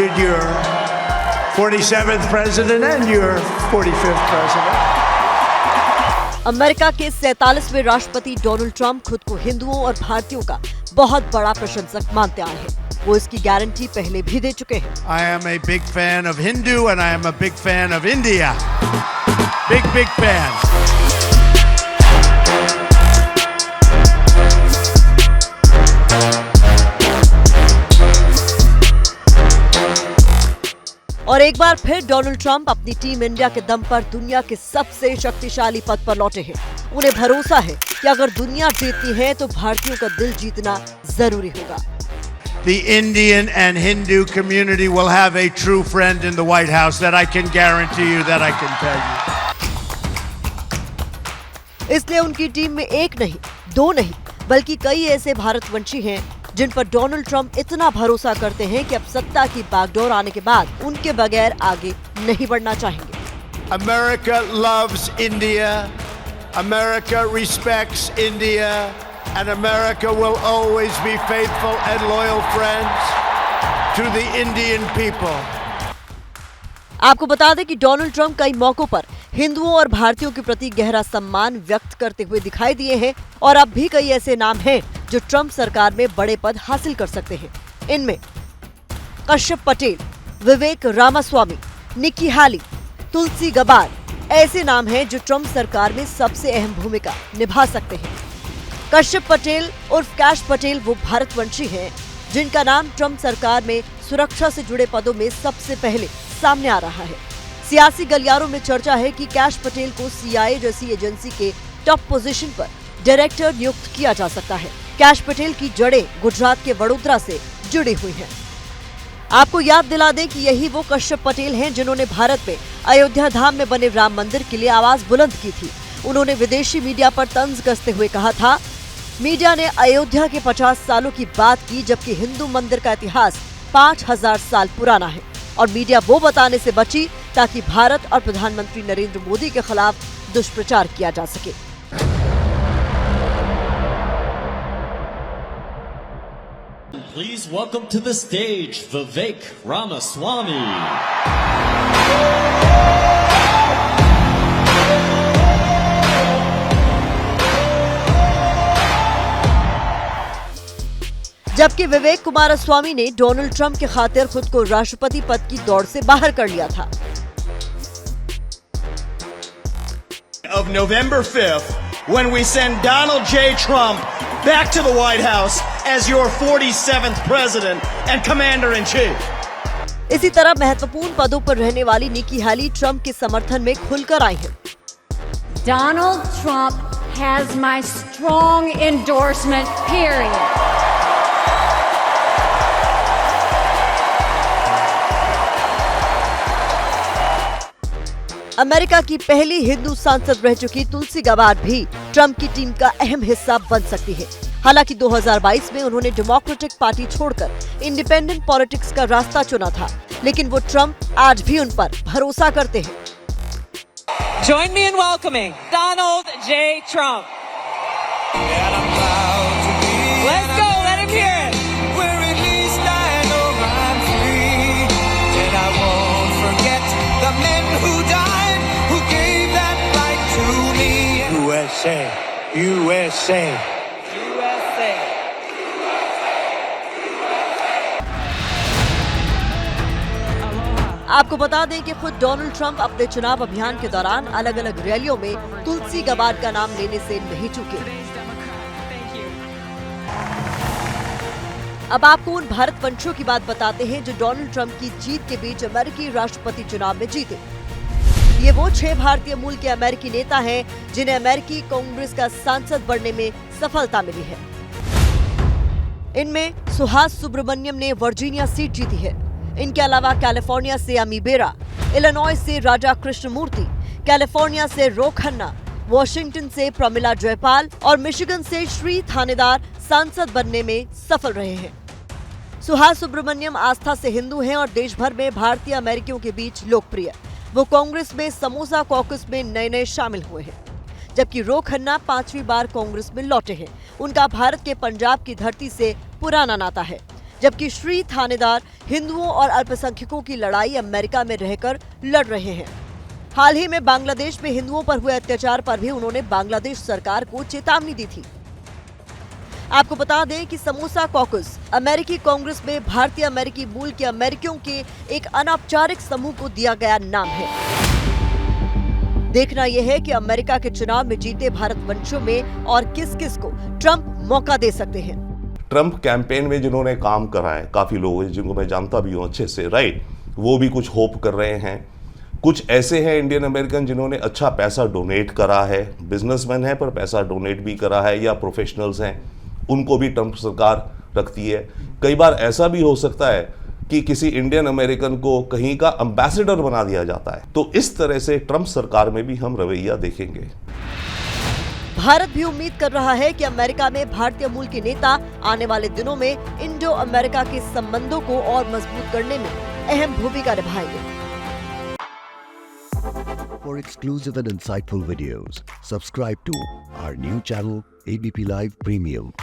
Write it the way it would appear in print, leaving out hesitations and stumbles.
elected your 47th president and your 45th president. America के 47वें राष्ट्रपति Donald Trump खुद को हिंदुओं और भारतीयों का बहुत बड़ा प्रशंसक मानते आए हैं। वो इसकी गारंटी पहले भी दे चुके हैं। I am a big fan of Hindu and I am a big fan of India. Big fan. और एक बार फिर डोनाल्ड ट्रंप अपनी टीम इंडिया के दम पर दुनिया के सबसे शक्तिशाली पद पर लौटे हैं। उन्हें भरोसा है कि अगर दुनिया जीतती है तो भारतीयों का दिल जीतना जरूरी होगा। The Indian and Hindu community will have a true friend in the White House. That I can guarantee you. That I can tell you. इसलिए उनकी टीम में एक नहीं, दो नहीं, बल्कि कई ऐसे भारतवंशी हैं जिन पर डोनाल्ड ट्रंप इतना भरोसा करते हैं कि अब सत्ता की बागडोर आने के बाद उनके बगैर आगे नहीं बढ़ना चाहेंगे। America loves India. America respects India. And America will always be faithful and loyal friends to the Indian people. आपको बता दें कि डोनाल्ड ट्रंप कई मौकों पर हिंदुओं और भारतीयों के प्रति गहरा सम्मान व्यक्त करते हुए दिखाई दिए हैं और अब भी कई ऐसे नाम हैं जो ट्रंप सरकार में बड़े पद हासिल कर सकते हैं। इनमें कश्यप पटेल, विवेक रामास्वामी, निकी हाली, तुलसी गबार्ड ऐसे नाम हैं जो ट्रंप सरकार में सबसे अहम भूमिका निभा सकते हैं। कश्यप पटेल उर्फ कैश पटेल वो भारतवंशी हैं जिनका नाम ट्रंप सरकार में सुरक्षा से जुड़े पदों में सबसे पहले सामने आ रहा है। सियासी गलियारों में चर्चा है कि कैश पटेल को CIA जैसी एजेंसी के टॉप पोजीशन पर डायरेक्टर नियुक्त किया जा सकता है। कैश पटेल की जड़ें गुजरात के वडोदरा से जुड़ी हुई हैं। आपको याद दिला दें कि यही वो कश्यप पटेल हैं जिन्होंने भारत में अयोध्या धाम में बने राम मंदिर के लिए आवाज बुलंद की थी। उन्होंने विदेशी मीडिया पर तंज कसते हुए कहा था, मीडिया ने अयोध्या के 50 सालों की बात की जबकि हिंदू मंदिर का इतिहास 5000 साल पुराना है और मीडिया वो बताने से बची ताकि भारत और प्रधानमंत्री नरेंद्र मोदी के खिलाफ दुष्प्रचार किया जा सके। Please welcome to the stage Vivek Ramaswamy. जबकि विवेक कुमारस्वामी ने डोनाल्ड ट्रंप के खातिर खुद को राष्ट्रपति पद की दौड़ से बाहर कर लिया था। Of November 5th, when we send Donald J. Trump back to the White House as your 47th president and commander-in-chief. इसी तरह महत्वपूर्ण पदों पर रहने वाली निकी हाली ट्रंप के समर्थन में खुलकर आई हैं। Donald Trump has my strong endorsement, period. America की पहली हिंदू सांसद रह चुकी तुलसी गबार्ड भी ट्रंप की टीम का अहम हिस्सा बन सकती है। हालांकि 2022 में उन्होंने डेमोक्रेटिक पार्टी छोड़कर इंडिपेंडेंट पॉलिटिक्स का रास्ता चुना था, लेकिन वो ट्रंप आज भी उन पर भरोसा करते हैं। Join me in welcoming Donald J. Trump. Let's go, let him hear it. Where at least I know I'm free, and I won't forget the men who died, who gave that right to me. USA, USA. USA. आपको बता दें कि खुद Donald Trump अपने चुनाव अभियान के दौरान अलग अलग रैलियों में तुलसी गबार्ड का नाम लेने से नहीं चूके। अब आपको उन भारतवंशियों की बात बताते हैं जो डोनाल्ड ट्रंप की जीत के बीच अमेरिकी राष्ट्रपति चुनाव में जीते। ये वो 6 भारतीय मूल के अमेरिकी नेता हैं जिन्हें अमेरिकी कांग्रेस का सांसद बनने में सफलता मिली है। इनमें सुहास सुब्रमण्यम ने वर्जीनिया सीट जीती है। इनके अलावा कैलिफोर्निया से अमी बेरा, इलिनॉय से राजा कृष्णमूर्ति, कैलिफोर्निया से रो खन्ना, वॉशिंगटन से प्रमिला जयपाल और मिशिगन से श्री थानेदार सांसद बनने में सफल रहे हैं। सुहास सुब्रमण्यम आस्था से हिंदू हैं और देश भर में भारतीय अमेरिकियों के बीच लोकप्रिय। वो कांग्रेस में समोसा कॉकस में नए शामिल हुए हैं, जबकि रो खन्ना 5वीं बार कांग्रेस में लौटे हैं। उनका भारत के पंजाब की धरती से पुराना नाता है। जबकि श्री थानेदार हिंदुओं और अल्पसंख्यकों की लड़ाई अमेरिका में रहकर लड़ रहे हैं। हाल ही में बांग्लादेश में हिंदुओं पर हुए अत्याचार पर भी उन्होंने बांग्लादेश सरकार को चेतावनी दी थी। आपको बता दें कि समोसा कॉकस अमेरिकी कांग्रेस में भारतीय अमेरिकी मूल के अमेरिकियों के एक अनौपचारिक समूह को दिया गया नाम है। देखना यह है कि अमेरिका के चुनाव में जीते भारतवंशियों में और किस किस को ट्रंप मौका दे सकते हैं। ट्रंप कैंपेन में जिन्होंने काम करा है, काफी लोग जिनको मैं जानता भी हूँ अच्छे से, राइट, वो भी कुछ होप कर रहे हैं। कुछ ऐसे हैं इंडियन अमेरिकन जिन्होंने अच्छा पैसा डोनेट करा है, बिजनेसमैन है पर पैसा डोनेट भी करा है, या प्रोफेशनल्स हैं, उनको भी ट्रंप सरकार रखती है। कई बार ऐसा भी हो सकता है कि किसी इंडियन अमेरिकन को कहीं का एम्बेसडर बना दिया जाता है। तो इस तरह से ट्रंप सरकार में भी हम रवैया देखेंगे। भारत भी उम्मीद कर रहा है कि अमेरिका में भारतीय मूल के नेता आने वाले दिनों में इंडो अमेरिका के संबंधों को और मजबूत करने में अहम भूमिका निभाएंगे। For exclusive and insightful videos, subscribe to our new channel ABP Live Premium.